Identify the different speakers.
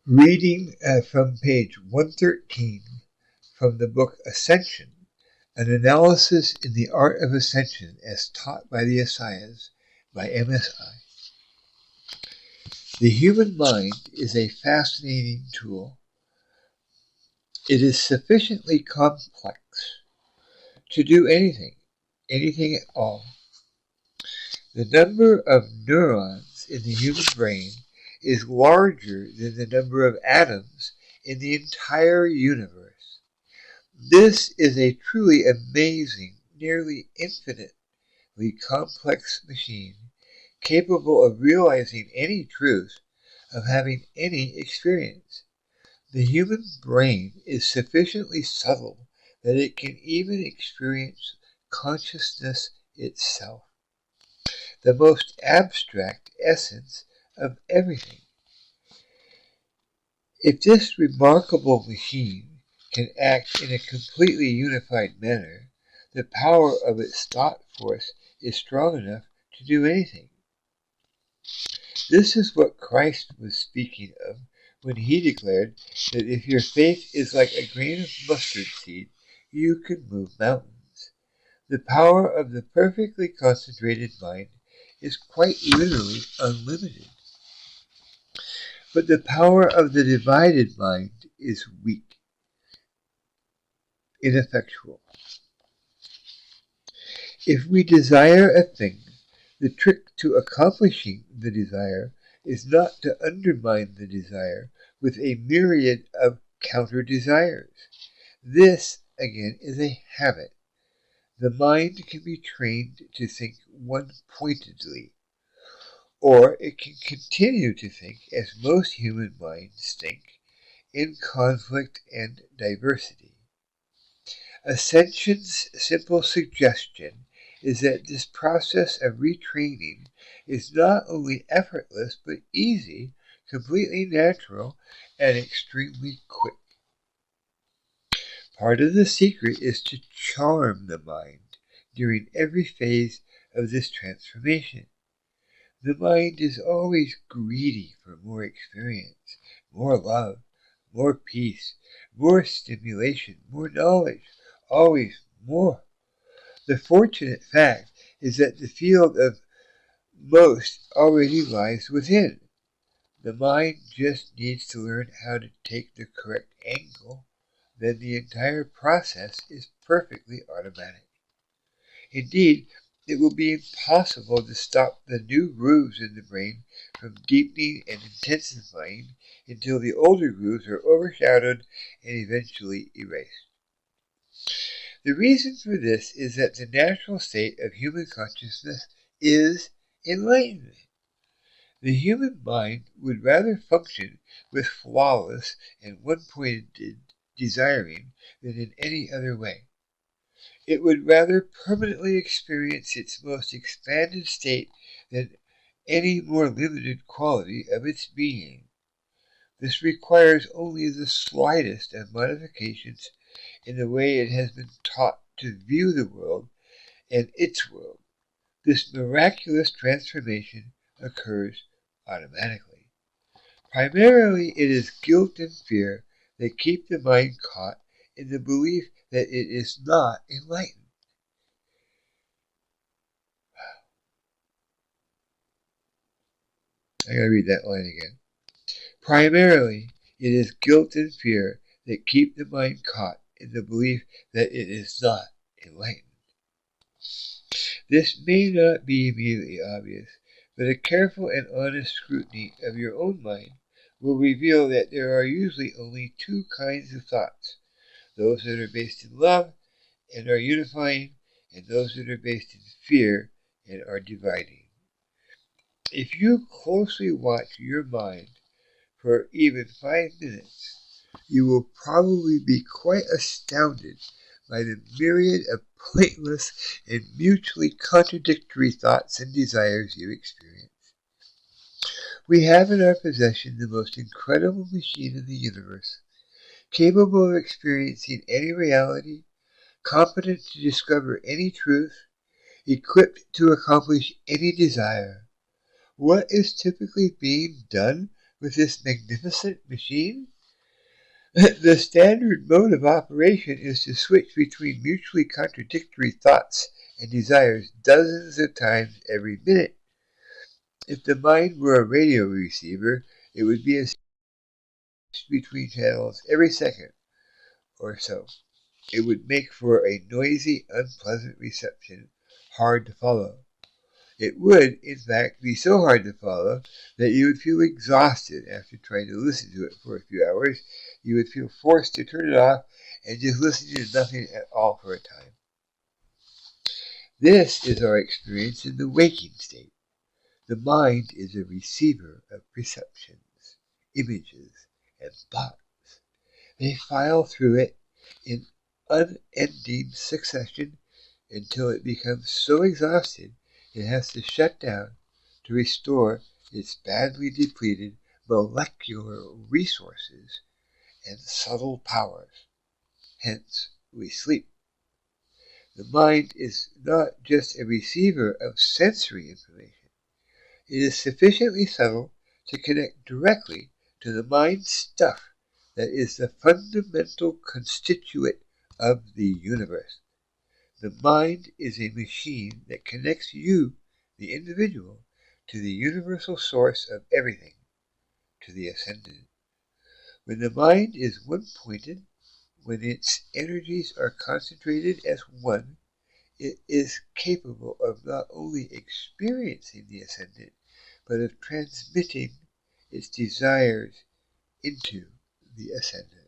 Speaker 1: Reading from page 113 from the book Ascension, an analysis in the art of ascension as taught by the Messiahs by MSI. The human mind is a fascinating tool. It is sufficiently complex to do anything at all. The number of neurons in the human brain is larger than the number of atoms in the entire universe. This is a truly amazing, nearly infinitely complex machine, capable of realizing any truth, of having any experience. The human brain is sufficiently subtle that it can even experience consciousness itself, the most abstract essence of everything. If this remarkable machine can act in a completely unified manner, the power of its thought force is strong enough to do anything. This is what Christ was speaking of when he declared that if your faith is like a grain of mustard seed, you can move mountains. The power of the perfectly concentrated mind is quite literally unlimited. But the power of the divided mind is weak, ineffectual. If we desire a thing, the trick to accomplishing the desire is not to undermine the desire with a myriad of counter-desires. This, again, is a habit. The mind can be trained to think one-pointedly, or it can continue to think, as most human minds think, in conflict and diversity. Ascension's simple suggestion is that this process of retraining is not only effortless but easy, completely natural, and extremely quick. Part of the secret is to charm the mind during every phase of this transformation. The mind is always greedy for more experience, more love, more peace, more stimulation, more knowledge, always more. The fortunate fact is that the field of most already lies within. The mind just needs to learn how to take the correct angle, then the entire process is perfectly automatic. Indeed, it will be impossible to stop the new grooves in the brain from deepening and intensifying until the older grooves are overshadowed and eventually erased. The reason for this is that the natural state of human consciousness is enlightenment. The human mind would rather function with flawless and one-pointed desiring than in any other way. It would rather permanently experience its most expanded state than any more limited quality of its being. This requires only the slightest of modifications in the way it has been taught to view the world and its world. This miraculous transformation occurs automatically. Primarily, it is guilt and fear that keep the mind caught in the belief that it is not enlightened. I gotta read that line again. Primarily, it is guilt and fear that keep the mind caught in the belief that it is not enlightened. This may not be immediately obvious, but a careful and honest scrutiny of your own mind will reveal that there are usually only two kinds of thoughts: those that are based in love and are unifying, and those that are based in fear and are dividing. If you closely watch your mind for even 5 minutes, you will probably be quite astounded by the myriad of pointless and mutually contradictory thoughts and desires you experience. We have in our possession the most incredible machine in the universe, capable of experiencing any reality, competent to discover any truth, equipped to accomplish any desire. What is typically being done with this magnificent machine? The standard mode of operation is to switch between mutually contradictory thoughts and desires dozens of times every minute. If the mind were a radio receiver, it would be a switch between channels every second or so. It would make for a noisy, unpleasant reception, hard to follow. It would, in fact, be so hard to follow that you would feel exhausted after trying to listen to it for a few hours. You would feel forced to turn it off and just listen to nothing at all for a time. This is our experience in the waking state. The mind is a receiver of perceptions, images, and thoughts. They file through it in unending succession until it becomes so exhausted it has to shut down to restore its badly depleted molecular resources and subtle powers. Hence, we sleep. The mind is not just a receiver of sensory information. It is sufficiently subtle to connect directly to the mind stuff that is the fundamental constituent of the universe. The mind is a machine that connects you, the individual, to the universal source of everything, to the ascendant. When the mind is one-pointed, when its energies are concentrated as one, it is capable of not only experiencing the ascendant, but of transmitting its desires into the ascendant.